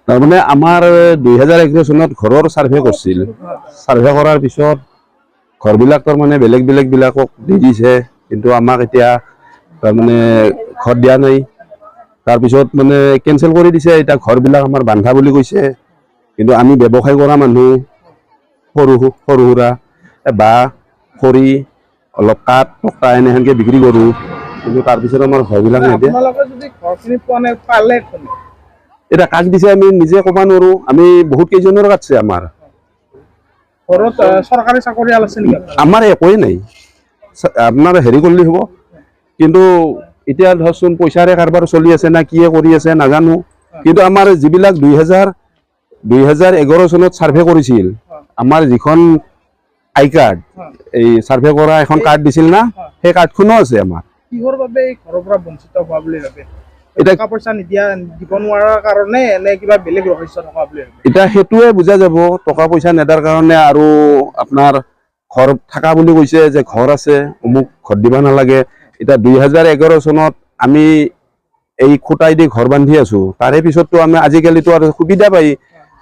তাৰমানে আমাৰ 2011 চনত ঘৰৰ সাৰ্ভে কৰিছিল। সাৰ্ভে কৰাৰ পিছত ঘৰবিলাক তাৰমানে বেলেগ বিলাকক দি দিছে, কিন্তু আমাক এতিয়া তাৰমানে ঘৰ দিয়া নাই। তাৰপিছত মানে কেঞ্চেল কৰি দিছে। এতিয়া ঘৰবিলাক আমাৰ বান্ধা বুলি কৈছে, কিন্তু আমি ব্যৱসায় কৰা মানুহ, সৰু সুৰা বাঁহ খৰি অলপ কাঠ টকা এনেহেনকে বিক্ৰী কৰোঁ, কিন্তু তাৰপিছত আমাৰ ঘৰবিলাক নিদিয়ে। এতিয়া কাক দিছে আমি নিজে ক'ব নোৱাৰোঁ। আমি বহুত কেইজনৰ কাটছে আমাৰ ঘৰত চৰকাৰী চাকৰিয়াল আছে নেকি? আমাৰ একোৱেই নাই। আপোনাৰ হেৰি কৰিলে হ'ব, কিন্তু এতিয়া ধৰচোন পইচাৰে কাৰবাৰ চলি আছে না কিয়ে কৰি আছে নাজানো। কিন্তু আমাৰ যিবিলাক 2011 চনত সাৰ্ভে কৰিছিল, আমাৰ যিখন আই কাৰ্ড, এই সাৰ্ভে কৰা এখন কাৰ্ড দিছিল না, সেই কাৰ্ডখনো আছে আমাৰ। কিহৰ বাবে এই ঘৰৰ পৰা বঞ্চিত হোৱা বুলি ভাবে? টকা পইচা দিব নোৱাৰাৰ কাৰণে নে কিবা বেলেগ ৰহস্য থকা বুলি ভাবে? এতিয়া সেইটোৱে বুজা যাব। টকা পইচা নেদাৰ কাৰণে আৰু আপোনাৰ ঘৰ থাকা বুলি কৈছে যে ঘৰ আছে, অমুক ঘৰ দিব নালাগে। এতিয়া 2011 চনত আমি এই খুঁটাই দি ঘৰ বান্ধি আছো, তাৰে পিছততো আমি আজিকালিতো আৰু সুবিধা পাই,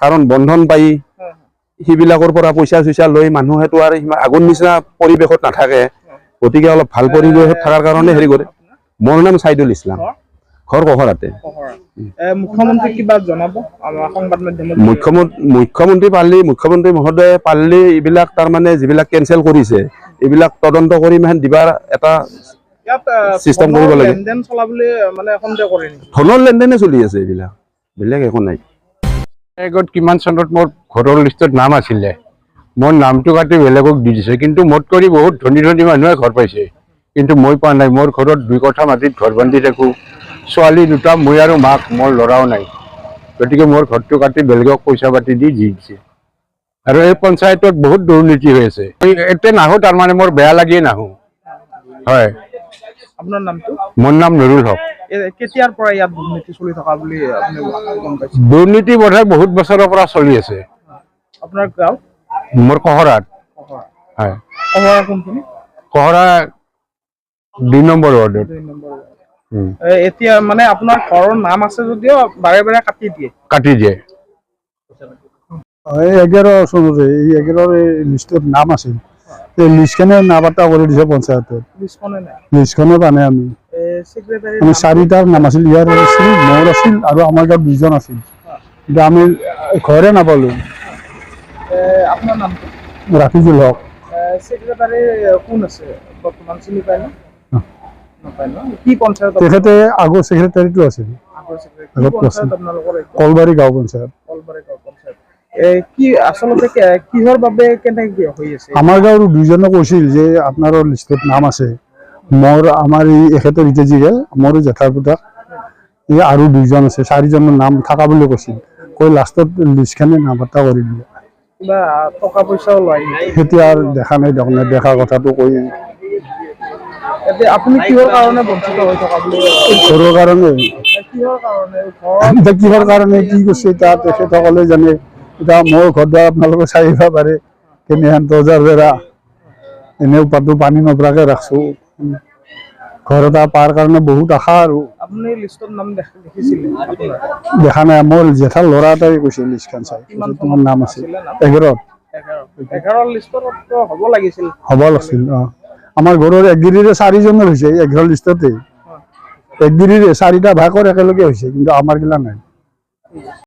কাৰণ বন্ধন পাই সেইবিলাকৰ পৰা পইচা চইচা লৈ মানুহেতো আৰু আগৰ নিচিনা পৰিৱেশত নাথাকে। গতিকে অলপ ভাল পৰিৱেশত থকাৰ কাৰণে হেৰি কৰে। মোৰ নাম ছাইদুল ইছলাম, ঘৰ কহৰাতে। মুখ্যমন্ত্ৰী কিবা জনাব আমাৰ সংবাদ মাধ্যমত? মুখ্যমন্ত্ৰী মহোদয়ে পাৰিলে এইবিলাক তাৰমানে যিবিলাক কেঞ্চেল কৰিছে, এইবিলাক তদন্ত কৰি মানে দিবাৰ এটা চিষ্টেম কৰিব লাগে। লেনদেন চলা বুলি মানে সন্দেহ কৰে নেকি? ধনৰ লেনদেনে চলি আছে, এইবিলাক বেলেগ একো নাই। কিমান চনত মোৰ ঘৰৰ লিষ্টত নাম আছিলে, মোৰ নামটো কাটি বেলেগক দি দিছে, কিন্তু মোত কৰি বহুত ধনী মানুহে ঘৰ পাইছে, কিন্তু মই পোৱা নাই। মোৰ ঘৰত 2 কঠা মাটিত ঘৰ বান্ধি থাকোঁ, ছোৱালী 2টা, মই আৰু মাক, মোৰ ল'ৰাও নাই। গতিকে মোৰ ঘৰটো কাটি বেলেগক পইচা পাতি দি দিছে। আৰু এই পঞ্চায়তত বহুত দুৰ্নীতি হৈ আছে। এতিয়া নাহোঁ, তাৰমানে মোৰ বেয়া লাগিয়ে নাহোঁ। হয়, আপোনাৰ নামটো? মোৰ নাম নুৰুল হক। কেতিয়াৰ পৰা ইয়াত দুৰ্নীতি চলি থকা বুলি আপুনি গম পাইছে? দুৰ্নীতি বোধহয় বহুত বছৰৰ পৰা চলি আছে। আপোনাৰ গাঁও? মোৰ কহৰাত। হয়, কহৰা কোনখিনি? কহৰা 2 নম্বৰ ৱাৰ্ডত। এতিয়া মানে আপোনাৰ ঘৰৰ নাম আছে যদিও বাৰে বাৰে কাটি দিয়ে? কাটি দিয়ে। এই 11 চনতে এই 11 লিষ্টত নাম আছিল, এই লিষ্টখনে নাবাৰ্তা কৰি দিছে পঞ্চায়তত। লিষ্টখনে পানে আমি 4টাৰ নাম আছিল, ইয়াৰ আছিল, মোৰ আছিল আৰু আমাৰ গাঁৱত 2জন আছিল, কিন্তু আমি ঘৰে নাপালো। আপোনাৰ নামটো? ৰাফিজুল হক। সেক্ৰেটাৰী কোন আছে বৰ্তমান, চিনি পায় ন? কি পঞ্চায়ত? তেখেতে আগৰ সেক্ৰেটাৰীটো আছিল, কলবাৰী গাঁও পঞ্চায়ত। কি আচলতে কিহৰ বাবে কেনেকে হৈ আছে? আমাৰ গাঁৱৰ 2জনে কৈছিল যে আপোনাৰ লিষ্টত নাম আছে। আমাৰ এই এখেতৰ এতিয়া যি মোৰ জেঠাৰ পুতেক, এই আৰু 2জন আছে, 4জনৰ নাম থকা বুলি কৈছিল, কৈ লাষ্টত লিষ্টখনে নাবাৰ্তা কৰি দিলে। কিবা টকা পইচাও লয়? এতিয়া আৰু দেখা নাই, দেখা কথাটো কৈ। আপুনি কিহৰ কাৰণে বঞ্চিত হৈ থকা বুলি? ঘৰৰ কাৰণে। কিহৰ কাৰণে কি কৈছে এতিয়া তেখেতসকলে জানে। এতিয়া মোৰ ঘৰ দ্বাৰ আপোনালোকে চাই আহিব পাৰে, কেনেহেন দৰ্জাৰ বেৰা, এনেও পানী নপৰাকে ৰাখছো। ঘৰ এটা পাৰ কাৰণে বহুত আশা। আৰু আপুনি লিষ্টত নাম দেখিছিলে? দেখা নাই, মোৰ জেঠাৰ ল'ৰা এটাই কৈছে লিষ্টখন চাই, তোমাৰ নাম আছে 11। 11 লিষ্টত হ'ব লাগিছিল। হ'ব লাগিছিল। আমাৰ ঘৰৰ একগিৰিৰে 4জনৰ হৈছে 11 লিষ্টতে। একগিৰিৰে 4টা ভাগৰ একেলগে হৈছে, কিন্তু আমাৰ গিলা নাই।